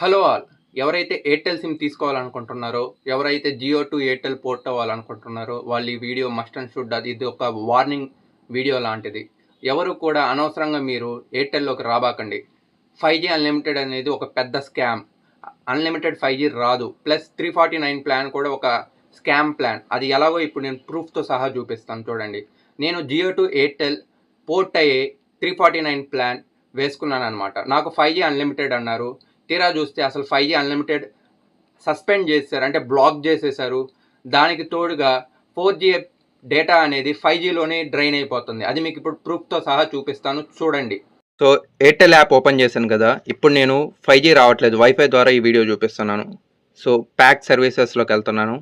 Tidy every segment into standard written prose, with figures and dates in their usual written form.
Hello all. ఎవరైతే Airtel SIM తీసుకోవాలనుకుంటున్నారో, ఎవరైతే Jio to Airtel port అవ్వాలనుకుంటున్నారో, వాళ్ళు ఈ వీడియో మస్ట్ అండ్ షుడ్. ఇది ఒక వార్నింగ్ వీడియో లాంటిది. ఎవరు కూడా అనవసరంగా మీరు ఎయిర్టెల్లోకి రాబాకండి. 5G అన్లిమిటెడ్ అనేది ఒక పెద్ద స్కామ్. అన్లిమిటెడ్ 5G రాదు. ప్లస్ 349 ప్లాన్ కూడా ఒక స్కామ్ ప్లాన్. అది ఎలాగో ఇప్పుడు నేను ప్రూఫ్తో సహా చూపిస్తాను చూడండి. నేను జియో టు ఎయిర్టెల్ పోర్ట్ అయ్యే 349 ప్లాన్ వేసుకున్నాను అనమాట. నాకు 5G అన్లిమిటెడ్ అన్నారు. తీరా చూస్తే అసలు 5G అన్లిమిటెడ్ సస్పెండ్ చేశారు, అంటే బ్లాక్ చేసేసారు. దానికి తోడుగా 4G డేటా అనేది 5Gలోనే డ్రైన్ అయిపోతుంది. అది మీకు ఇప్పుడు ప్రూఫ్తో సహా చూపిస్తాను చూడండి. సో ఎయిర్టెల్ యాప్ ఓపెన్ చేశాను కదా, ఇప్పుడు నేను 5G రావట్లేదు, వైఫై ద్వారా ఈ వీడియో చూపిస్తున్నాను. సో ప్యాక్ సర్వీసెస్లోకి వెళ్తున్నాను.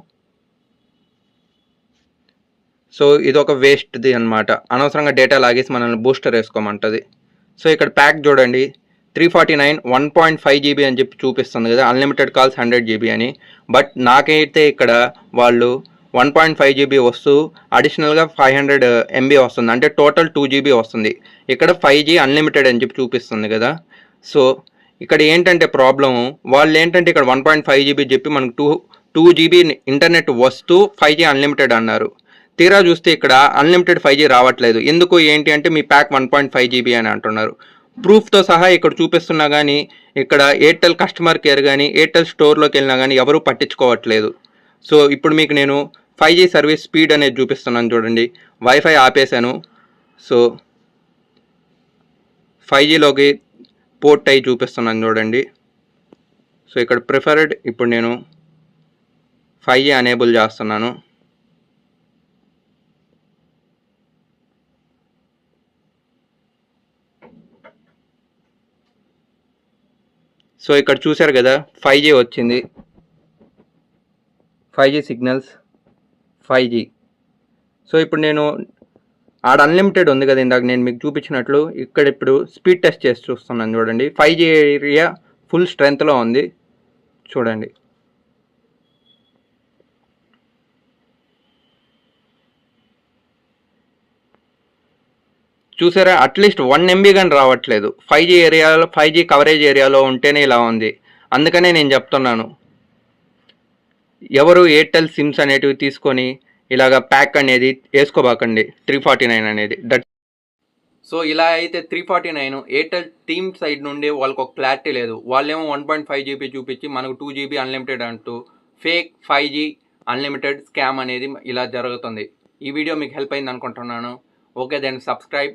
సో ఇది ఒక వేస్ట్ది అనమాట. అనవసరంగా డేటా లాగేసి మనల్ని బూస్టర్ వేసుకోమంటుంది. సో ఇక్కడ ప్యాక్ చూడండి, 349 1.5 GB అని చెప్పి చూపిస్తుంది కదా, అన్లిమిటెడ్ కాల్స్ 100 GB అని. బట్ నాకైతే ఇక్కడ వాళ్ళు 1.5 GB వస్తూ అడిషనల్గా 500 MB వస్తుంది, అంటే టోటల్ 2 GB వస్తుంది. ఇక్కడ 5G అన్లిమిటెడ్ అని చెప్పి చూపిస్తుంది కదా. సో ఇక్కడ ఏంటంటే ప్రాబ్లము, వాళ్ళు ఏంటంటే ఇక్కడ 1.5 GB చెప్పి మనకు 2 GB ఇంటర్నెట్ వస్తూ 5G అన్లిమిటెడ్ అన్నారు. తీరా చూస్తే ఇక్కడ అన్లిమిటెడ్ 5G రావట్లేదు. ఎందుకు ఏంటి అంటే మీ ప్యాక్ 1.5 GB అని అంటున్నారు. ప్రూఫ్తో సహా ఇక్కడ చూపిస్తున్నా కానీ ఇక్కడ ఎయిర్టెల్ కస్టమర్ కేర్ కానీ ఎయిర్టెల్ స్టోర్లోకి వెళ్ళినా కానీ ఎవరూ పట్టించుకోవట్లేదు. సో ఇప్పుడు మీకు నేను 5G సర్వీస్ స్పీడ్ అనేది చూపిస్తున్నాను చూడండి. వైఫై ఆపేశాను. సో 5Gలోకి పోర్ట్ అయ్యి చూపిస్తున్నాను చూడండి. సో ఇక్కడ ప్రిఫర్డ్ ఇప్పుడు నేను 5G అనేబుల్ చేస్తున్నాను. సో ఇక్కడ చూశారు కదా 5G వచ్చింది, 5G సిగ్నల్స్ 5G. సో ఇప్పుడు నేను ఆడ అన్లిమిటెడ్ ఉంది కదా ఇందాక నేను మీకు చూపించినట్లు, ఇక్కడ ఇప్పుడు స్పీడ్ టెస్ట్ చేసి చూస్తున్నాను చూడండి. 5G ఏరియా ఫుల్ స్ట్రెంత్లో ఉంది చూడండి. చూసారా, అట్లీస్ట్ 1 MB కానీ రావట్లేదు. 5G ఏరియాలో 5G కవరేజ్ ఏరియాలో ఉంటేనే ఇలా ఉంది. అందుకనే నేను చెప్తున్నాను, ఎవరు ఎయిర్టెల్ సిమ్స్ అనేటివి తీసుకొని ఇలాగ ప్యాక్ అనేది వేసుకోబాకండి 349 అనేది. సో ఇలా అయితే 349 ఎయిర్టెల్ టీమ్ సైడ్ నుండి వాళ్ళకి ఒక క్లారిటీ లేదు. వాళ్ళేమో 1.5 GB చూపించి మనకు 2 GB అన్లిమిటెడ్ అంటూ ఫేక్ 5G అన్లిమిటెడ్ స్కామ్ అనేది ఇలా జరుగుతుంది. ఈ వీడియో మీకు హెల్ప్ అయింది అనుకుంటున్నాను. Okay, then subscribe.